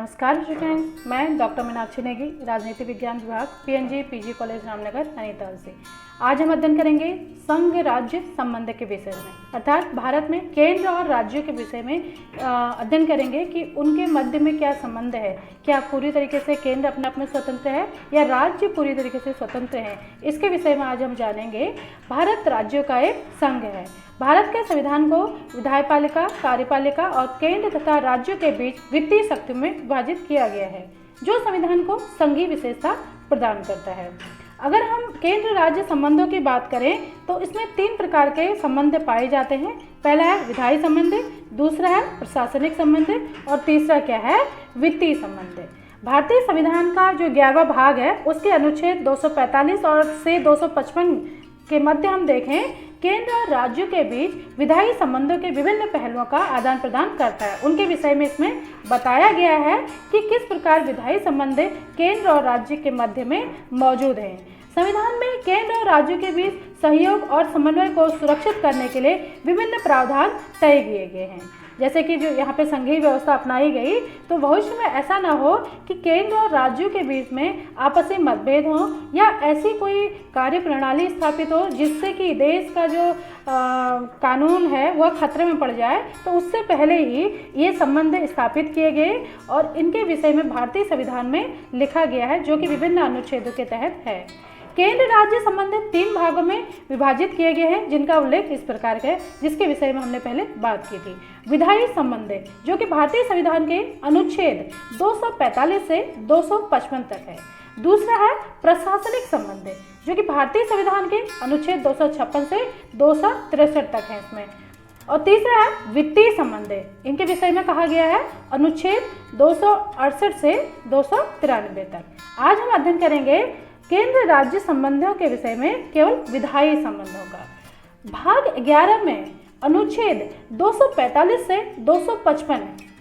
नमस्कार स्टूडेंट्स, मैं डॉक्टर मीनाक्षी नेगी, राजनीति विज्ञान विभाग PNG PG college Ramnagar Nainital से। आज हम अध्ययन करेंगे संघ राज्य संबंध के विषय में, अर्थात भारत में केंद्र और राज्यों के विषय में अध्ययन करेंगे कि उनके मध्य में क्या संबंध है। क्या पूरी तरीके से केंद्र अपने आप में स्वतंत्र है या राज्य पूरी तरीके से स्वतंत्र है, इसके विषय में आज हम जानेंगे। भारत राज्यों का एक संघ है। भारत के संविधान को विधायपालिका, कार्यपालिका और केंद्र तथा राज्यों के बीच वित्तीय शक्तियों में विभाजित किया गया है, जो संविधान को संघीय विशेषता प्रदान करता है। अगर हम केंद्र राज्य संबंधों की बात करें तो इसमें 3 प्रकार के संबंध पाए जाते हैं। पहला है विधायी संबंध, दूसरा है प्रशासनिक संबंध और तीसरा क्या है, वित्तीय संबंध। भारतीय संविधान का जो 11वां भाग है उसके अनुच्छेद 245 और से 255 के मध्य हम देखें, केंद्र और राज्यों के बीच विधायी संबंधों के विभिन्न पहलुओं का आदान प्रदान करता है। उनके विषय में इसमें बताया गया है कि किस प्रकार विधायी संबंध केंद्र और राज्य के मध्य में मौजूद हैं। संविधान में केंद्र और राज्यों के बीच सहयोग और समन्वय को सुरक्षित करने के लिए विभिन्न प्रावधान तय किए गए हैं। जैसे कि जो यहाँ पे संघीय व्यवस्था अपनाई गई, तो भविष्य में ऐसा ना हो कि केंद्र और राज्यों के बीच में आपसी मतभेद हो या ऐसी कोई कार्य प्रणाली स्थापित हो जिससे कि देश का जो कानून है वह खतरे में पड़ जाए। तो उससे पहले ही ये संबंध स्थापित किए गए और इनके विषय में भारतीय संविधान में लिखा गया है, जो कि विभिन्न अनुच्छेदों के तहत है। केंद्र राज्य संबंधित 3 भागों में विभाजित किए गए हैं, जिनका उल्लेख इस प्रकार का है, जिसके विषय में हमने पहले बात की थी। विधायी संबंध, जो कि भारतीय संविधान के अनुच्छेद 245 से 255 तक है। दूसरा है प्रशासनिक संबंध, जो कि भारतीय संविधान के अनुच्छेद 256 से 263 तक है इसमें। और तीसरा है वित्तीय संबंध, इनके विषय में कहा गया है अनुच्छेद 268 से 293 तक। आज हम अध्ययन करेंगे केंद्र राज्य संबंधों के विषय में केवल विधायी संबंधों का। भाग 11 में अनुच्छेद 245 से 255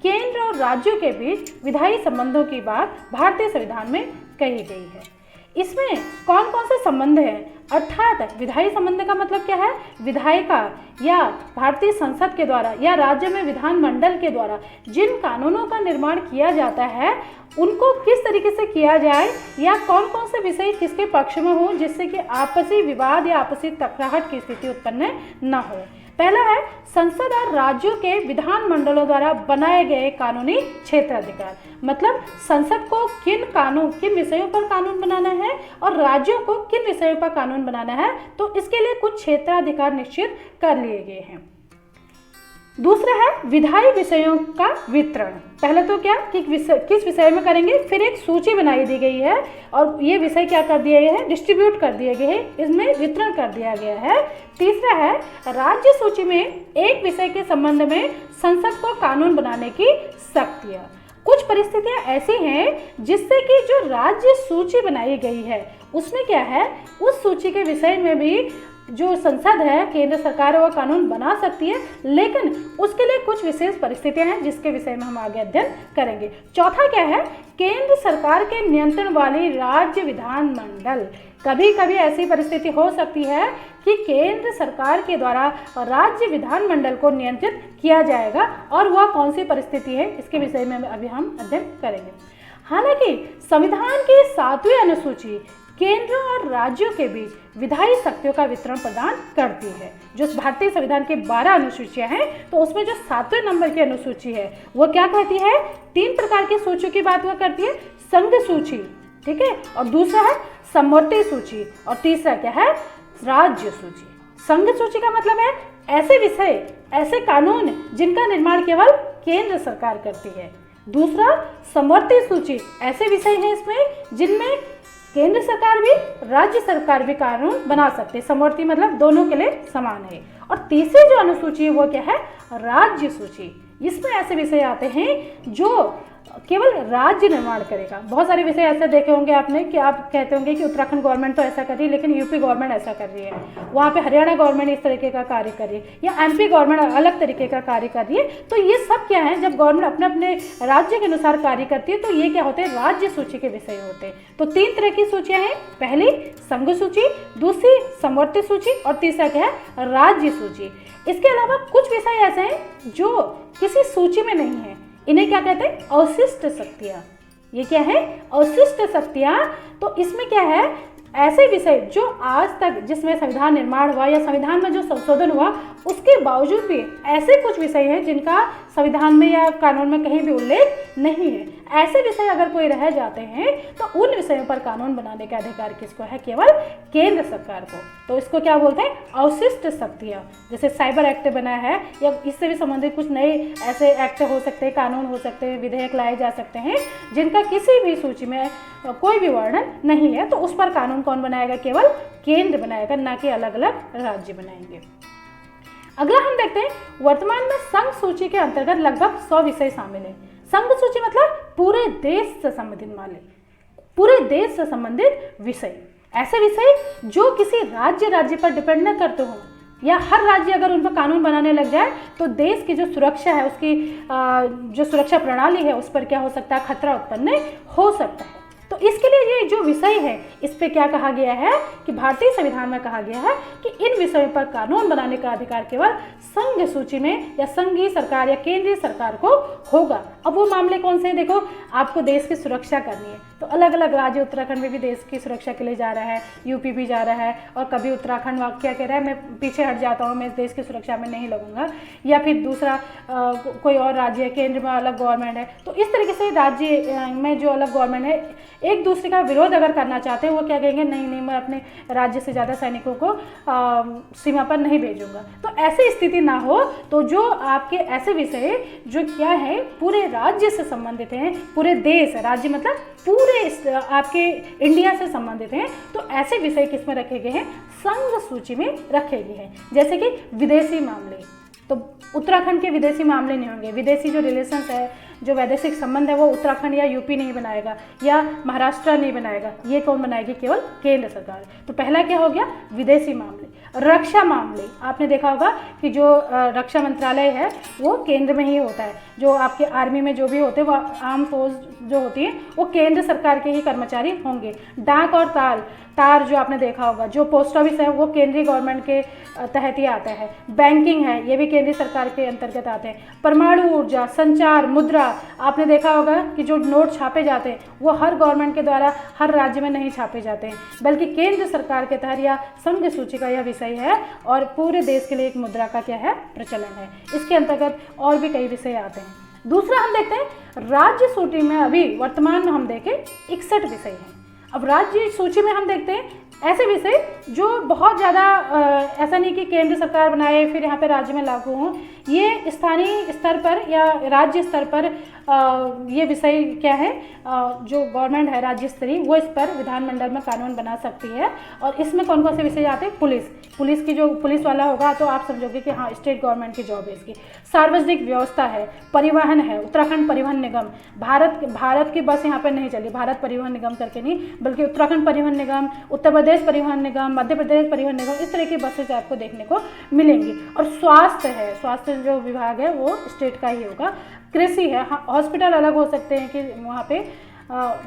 केंद्र और राज्यों के बीच विधायी संबंधों की बात भारतीय संविधान में कही गई है। इसमें कौन कौन से संबंध हैं, अर्थात विधायी संबंध का मतलब क्या है, विधायिका या भारतीय संसद के द्वारा या राज्य में विधानमंडल के द्वारा जिन कानूनों का निर्माण किया जाता है उनको किस तरीके से किया जाए या कौन कौन से विषय किसके पक्ष में हो, जिससे कि आपसी विवाद या आपसी टकराहट की स्थिति उत्पन्न न हो। पहला है संसद और राज्यों के विधानमंडलों द्वारा बनाए गए कानूनी क्षेत्राधिकार, मतलब संसद को किन विषयों पर कानून बनाना है और राज्यों को किन विषयों पर कानून बनाना है, तो इसके लिए कुछ क्षेत्राधिकार निश्चित कर लिए गए हैं। दूसरा है विधायी विषयों का वितरण। पहले तो क्या कि किस विषय में करेंगे, फिर एक सूची बनाई दी गई है और ये विषय क्या कर दिए गए हैं, डिस्ट्रीब्यूट कर दिए गए हैं, इसमें वितरण कर दिया गया है। तीसरा है राज्य सूची में एक विषय के संबंध में संसद को कानून बनाने की शक्तियाँ। कुछ परिस्थितियां ऐसी हैं जिससे कि जो राज्य सूची बनाई गई है उसमें क्या है, उस सूची के विषय में भी जो संसद है, केंद्र सरकार है, वो कानून बना सकती है, लेकिन उसके लिए कुछ विशेष परिस्थितियां हैं जिसके विषय में हम आगे अध्ययन करेंगे। चौथा क्या है, केंद्र सरकार के नियंत्रण वाली राज्य विधानमंडल। कभी कभी ऐसी परिस्थिति हो सकती है कि केंद्र सरकार के द्वारा राज्य विधानमंडल को नियंत्रित किया जाएगा, और वह कौन सी परिस्थिति है इसके विषय में अभी हम अध्ययन करेंगे। हालांकि संविधान की 7वीं अनुसूची केंद्र और राज्यों के बीच विधायी शक्तियों का वितरण प्रदान करती है। जो भारतीय संविधान के 12 अनुसूचियां हैं, तो उसमें जो 7वें नंबर की अनुसूची है वो क्या कहती है, 3 प्रकार की सूचियों की बात वह करती है, संघ सूची, ठीक है, और दूसरा है समवर्ती सूची, और तीसरा क्या है, राज्य सूची। संघ सूची का मतलब है ऐसे विषय, ऐसे कानून जिनका निर्माण केवल केंद्र सरकार करती है। दूसरा समवर्ती सूची, ऐसे विषय हैं इसमें जिनमें केंद्र सरकार भी राज्य सरकार भी कानून बना सकते हैं। समवर्ती मतलब दोनों के लिए समान है। और तीसरी जो अनुसूची है वो क्या है, राज्य सूची। इसमें ऐसे विषय आते हैं जो केवल राज्य निर्माण करेगा। बहुत सारे विषय ऐसे देखे होंगे आपने कि आप कहते होंगे कि उत्तराखंड गवर्नमेंट तो ऐसा कर रही है, लेकिन यूपी गवर्नमेंट ऐसा कर रही है, वहाँ पे हरियाणा गवर्नमेंट इस तरीके का कार्य कर रही है, या एमपी गवर्नमेंट अलग तरीके का कार्य कर रही है। तो ये सब क्या है, जब गवर्नमेंट अपने अपने राज्य के अनुसार कार्य करती है तो ये क्या होते हैं, राज्य सूची के विषय होते हैं। तो 3 तरह की सूचियाँ हैं, पहली संघ सूची, दूसरी समवर्ती सूची और तीसरा क्या है, राज्य सूची। इसके अलावा कुछ विषय ऐसे हैं जो किसी सूची में नहीं है, इन्हें क्या कहते हैं? अवशिष्ट शक्तियाँ। ये क्या है? अवशिष्ट शक्तियाँ। तो इसमें क्या है? ऐसे विषय जो आज तक जिसमें संविधान निर्माण हुआ या संविधान में जो संशोधन हुआ उसके बावजूद भी ऐसे कुछ विषय हैं जिनका संविधान में या कानून में कहीं भी उल्लेख नहीं है। ऐसे विषय अगर कोई रह जाते हैं तो उन विषयों पर कानून बनाने का अधिकार किसको है? केवल केंद्र सरकार को। तो इसको क्या बोलते हैं? अवशिष्ट शक्तियाँ। जैसे साइबर एक्ट बना है या इससे भी संबंधित कुछ नए ऐसे एक्ट हो सकते हैं, कानून हो सकते हैं, विधेयक लाए जा सकते हैं जिनका किसी भी सूची में कोई भी वर्णन नहीं है, तो उस पर कानून कौन बनाएगा? केवल केंद्र बनाएगा, ना कि अलग अलग राज्य बनाएंगे। अगला हम देखते हैं, वर्तमान में संघ सूची के अंतर्गत लगभग 100 विषय शामिल है। संघ सूची मतलब पूरे देश से संबंधित पूरे देश से संबंधित विषय। ऐसे विषय जो किसी राज्य पर डिपेंड न करते हो या हर राज्य अगर उन पर कानून बनाने लग जाए तो देश की जो सुरक्षा है, उसकी जो सुरक्षा प्रणाली है, उस पर क्या हो सकता है? खतरा उत्पन्न हो सकता है। तो इसके लिए ये जो विषय है इस पे क्या कहा गया है कि भारतीय संविधान में कहा गया है कि इन विषयों पर कानून बनाने का अधिकार केवल संघ सूची में या संघीय सरकार या केंद्रीय सरकार को होगा। अब वो मामले कौन से हैं? देखो, आपको देश की सुरक्षा करनी है तो अलग अलग राज्य, उत्तराखंड में भी देश की सुरक्षा के लिए जा रहा है, यूपी भी जा रहा है, और कभी उत्तराखंड क्या कह रहा है, मैं पीछे हट जाता हूँ, मैं देश की सुरक्षा में नहीं लगूंगा, या फिर दूसरा कोई और राज्य है, केंद्र में अलग गवर्नमेंट है। तो इस तरीके से राज्य में जो अलग गवर्नमेंट है एक दूसरे का विरोध अगर करना चाहते हैं, वो क्या कहेंगे? नहीं, मैं अपने राज्य से ज़्यादा सैनिकों को सीमा पर नहीं भेजूंगा। तो ऐसी स्थिति ना हो, तो जो आपके ऐसे विषय जो क्या है पूरे राज्य से संबंधित हैं, पूरे देश, राज्य मतलब पूरे आपके इंडिया से संबंधित हैं, तो ऐसे विषय किस में रखे गए हैं? संघ सूची में रखे गए हैं। जैसे कि विदेशी मामले, तो उत्तराखंड के विदेशी मामले नहीं होंगे। विदेशी जो रिलेशंस है, जो वैदेशिक संबंध है, वो उत्तराखंड या यूपी नहीं बनाएगा या महाराष्ट्र नहीं बनाएगा। ये कौन बनाएगी? केवल केंद्र सरकार। तो पहला क्या हो गया? विदेशी मामले। रक्षा मामले, आपने देखा होगा कि जो रक्षा मंत्रालय है वो केंद्र में ही होता है। जो आपके आर्मी में जो भी होते हैं, वो आर्म फोर्स जो होती है वो केंद्र सरकार के ही कर्मचारी होंगे। डाक और तार जो आपने देखा होगा, जो पोस्ट ऑफिस है वो केंद्रीय गवर्नमेंट के तहत ही आता है। बैंकिंग है, ये भी केंद्रीय सरकार के अंतर्गत आते हैं। परमाणु ऊर्जा, संचार, मुद्रा, आपने देखा होगा कि जो नोट छापे जाते हैं वो हर गवर्नमेंट के द्वारा हर राज्य में नहीं छापे जाते हैं, बल्कि केंद्र सरकार के तहत या संघ सूची का यह विषय है, और पूरे देश के लिए एक मुद्रा का क्या है? प्रचलन है। इसके अंतर्गत और भी कई विषय आते हैं। दूसरा हम देखते हैं राज्य सूची में अभी वर्तमान में हम देखें 61 विषय हैं। अब राज्य सूची में हम देखते हैं ऐसे विषय जो बहुत ज़्यादा ऐसा नहीं कि केंद्र सरकार बनाए फिर यहाँ पे राज्य में लागू हों, ये स्थानीय स्तर पर या राज्य स्तर पर ये विषय क्या है, जो गवर्नमेंट है राज्य स्तरीय, वो इस पर विधानमंडल में कानून बना सकती है। और इसमें कौन कौन से विषय आते हैं? पुलिस की, जो पुलिस वाला होगा तो आप समझोगे कि हाँ स्टेट गवर्नमेंट की जॉब है इसकी। सार्वजनिक व्यवस्था है, परिवहन है, उत्तराखंड परिवहन निगम, भारत की बस यहाँ पर नहीं चली, भारत परिवहन निगम करके नहीं, बल्कि उत्तराखंड परिवहन निगम, उत्तर प्रदेश परिवहन निगम, मध्य प्रदेश परिवहन निगम, इस तरह की बसेज आपको देखने को मिलेंगी। और स्वास्थ्य है, स्वास्थ्य जो विभाग है वो स्टेट का ही होगा। कृषि है, हॉस्पिटल अलग हो सकते हैं कि वहाँ पे।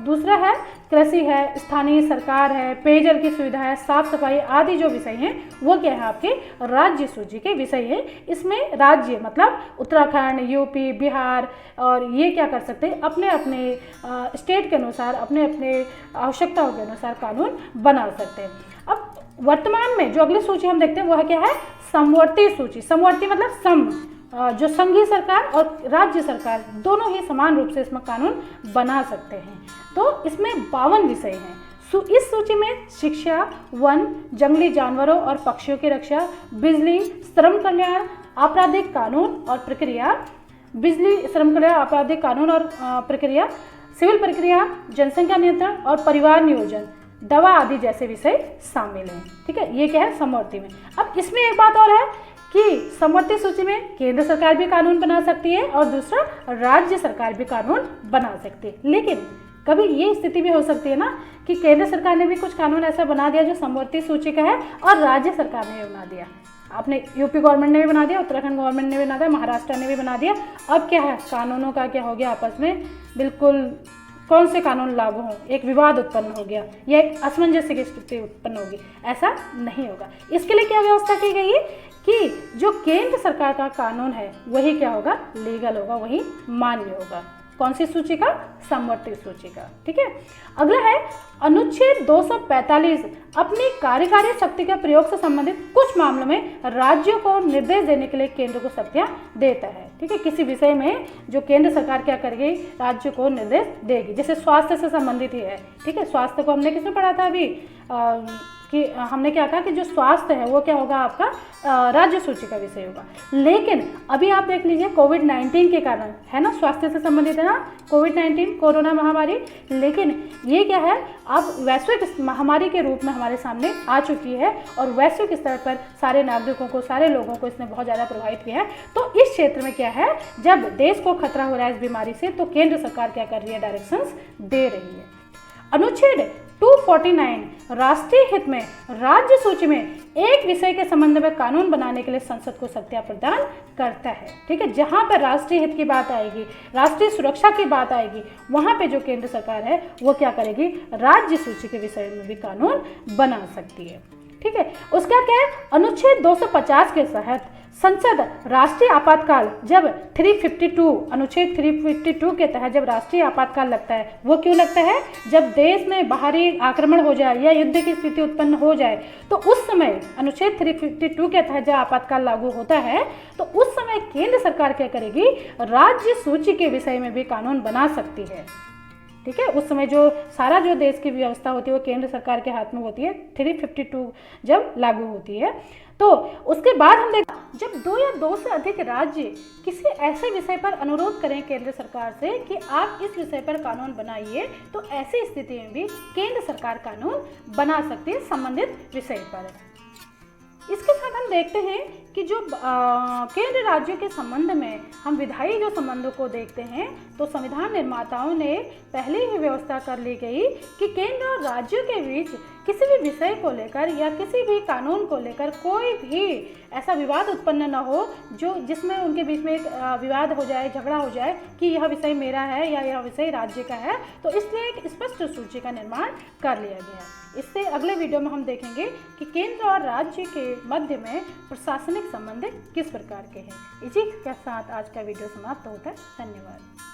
दूसरा है कृषि है, स्थानीय सरकार है, पेयजल की सुविधा है, साफ सफाई आदि जो विषय हैं वो क्या है? आपके राज्य सूची के विषय हैं। इसमें राज्य मतलब उत्तराखंड, यूपी, बिहार, और ये क्या कर सकते हैं? अपने अपने स्टेट के अनुसार, अपने अपने आवश्यकताओं के अनुसार कानून बना सकते हैं। अब वर्तमान में जो अगली सूची हम देखते हैं वह क्या है? समवर्ती सूची। समवर्ती मतलब जो संघीय सरकार और राज्य सरकार दोनों ही समान रूप से इसमें कानून बना सकते हैं। तो इसमें 52 विषय हैं। इस सूची में शिक्षा, वन, जंगली जानवरों और पक्षियों की रक्षा, बिजली, श्रम कल्याण, आपराधिक कानून और प्रक्रिया, सिविल प्रक्रिया, जनसंख्या नियंत्रण और परिवार नियोजन, दवा आदि जैसे विषय शामिल हैं। ठीक है, ये क्या है? समवर्ती में। अब इसमें एक बात और है कि समवर्ती सूची में केंद्र सरकार भी कानून बना सकती है और दूसरा राज्य सरकार भी कानून बना सकती है। लेकिन कभी ये स्थिति भी हो सकती है ना कि केंद्र सरकार ने भी कुछ कानून ऐसा बना दिया जो समवर्ती सूची का है और राज्य सरकार ने भी बना दिया। आपने यूपी गवर्नमेंट ने भी बना दिया, उत्तराखंड गवर्नमेंट ने भी बना दिया, महाराष्ट्र ने भी बना दिया। अब क्या है? कानूनों का क्या हो गया? आपस में बिल्कुल कौन से कानून लागू हों, एक विवाद उत्पन्न हो गया या एक असमंजस्य की स्थिति उत्पन्न होगी, ऐसा नहीं होगा। इसके लिए क्या व्यवस्था की गई है कि जो केंद्र सरकार का कानून है वही क्या होगा, लीगल होगा, वही मान्य होगा। कौन सी सूची का, समवर्ती सूची का। ठीक है, अगला है अनुच्छेद 245 अपनी कार्यकारी शक्ति के प्रयोग से संबंधित कुछ मामलों में राज्यों को निर्देश देने के लिए केंद्र को शक्तियां देता है। ठीक है, किसी विषय में जो केंद्र सरकार क्या करेगी, राज्य को निर्देश देगी। जैसे स्वास्थ्य से संबंधित ही है। ठीक है, स्वास्थ्य को हमने किसमें पढ़ा था अभी कि हमने क्या कहा कि जो स्वास्थ्य है वो क्या होगा, आपका राज्य सूची का विषय होगा। लेकिन अभी आप देख लीजिए कोविड-19 के कारण है ना, स्वास्थ्य से संबंधित है ना, कोविड-19 कोरोना महामारी। लेकिन ये क्या है, अब वैश्विक महामारी के रूप में हमारे सामने आ चुकी है और वैश्विक स्तर पर सारे नागरिकों को, सारे लोगों को इसने बहुत ज़्यादा प्रभावित किया है। तो इस क्षेत्र में क्या है, जब देश को खतरा हो रहा है इस बीमारी से, तो केंद्र सरकार क्या कर रही है, डायरेक्शंस दे रही है। अनुच्छेद 249 राष्ट्रीय हित में राज्य सूची में एक विषय के संबंध में कानून बनाने के लिए संसद को शक्तियां प्रदान करता है। ठीक है, जहां पर राष्ट्रीय हित की बात आएगी, राष्ट्रीय सुरक्षा की बात आएगी, वहां पे जो केंद्र सरकार है वो क्या करेगी, राज्य सूची के विषय में भी कानून बना सकती है। ठीक है, उसका क्या है, अनुच्छेद 250 के तहत संसद राष्ट्रीय आपातकाल जब 352 अनुच्छेद 352 के तहत जब राष्ट्रीय आपातकाल लगता है, वो क्यों लगता है, जब देश में बाहरी आक्रमण हो जाए या युद्ध की स्थिति उत्पन्न हो जाए, तो उस समय अनुच्छेद 352 के तहत जब आपातकाल लागू होता है, तो उस समय केंद्र सरकार क्या करेगी, राज्य सूची के विषय में भी कानून बना सकती है। ठीक है, उस समय जो सारा जो देश की व्यवस्था होती है वो केंद्र सरकार के हाथ में होती है, 352 जब लागू होती है। तो उसके बाद हम देखें, जब 2 या 2 से अधिक राज्य किसी ऐसे विषय पर अनुरोध करें केंद्र सरकार से कि आप इस विषय पर कानून बनाइए, तो ऐसी स्थिति में भी केंद्र सरकार कानून बना सकती है संबंधित विषय पर। इसके साथ हम देखते हैं कि जो केंद्र राज्यों के संबंध में हम विधायी जो संबंधों को देखते हैं, तो संविधान निर्माताओं ने पहले ही व्यवस्था कर ली गई कि केंद्र और राज्यों के बीच किसी भी विषय को लेकर या किसी भी कानून को लेकर कोई भी ऐसा विवाद उत्पन्न न हो जो जिसमें उनके बीच में एक विवाद हो जाए, झगड़ा हो जाए कि यह विषय मेरा है या यह विषय राज्य का है। तो इसलिए एक स्पष्ट सूची का निर्माण कर लिया गया। इससे अगले वीडियो में हम देखेंगे कि केंद्र और राज्य के मध्य में प्रशासनिक संबंध किस प्रकार के हैं। इसी के साथ आज का वीडियो समाप्त होता है। धन्यवाद।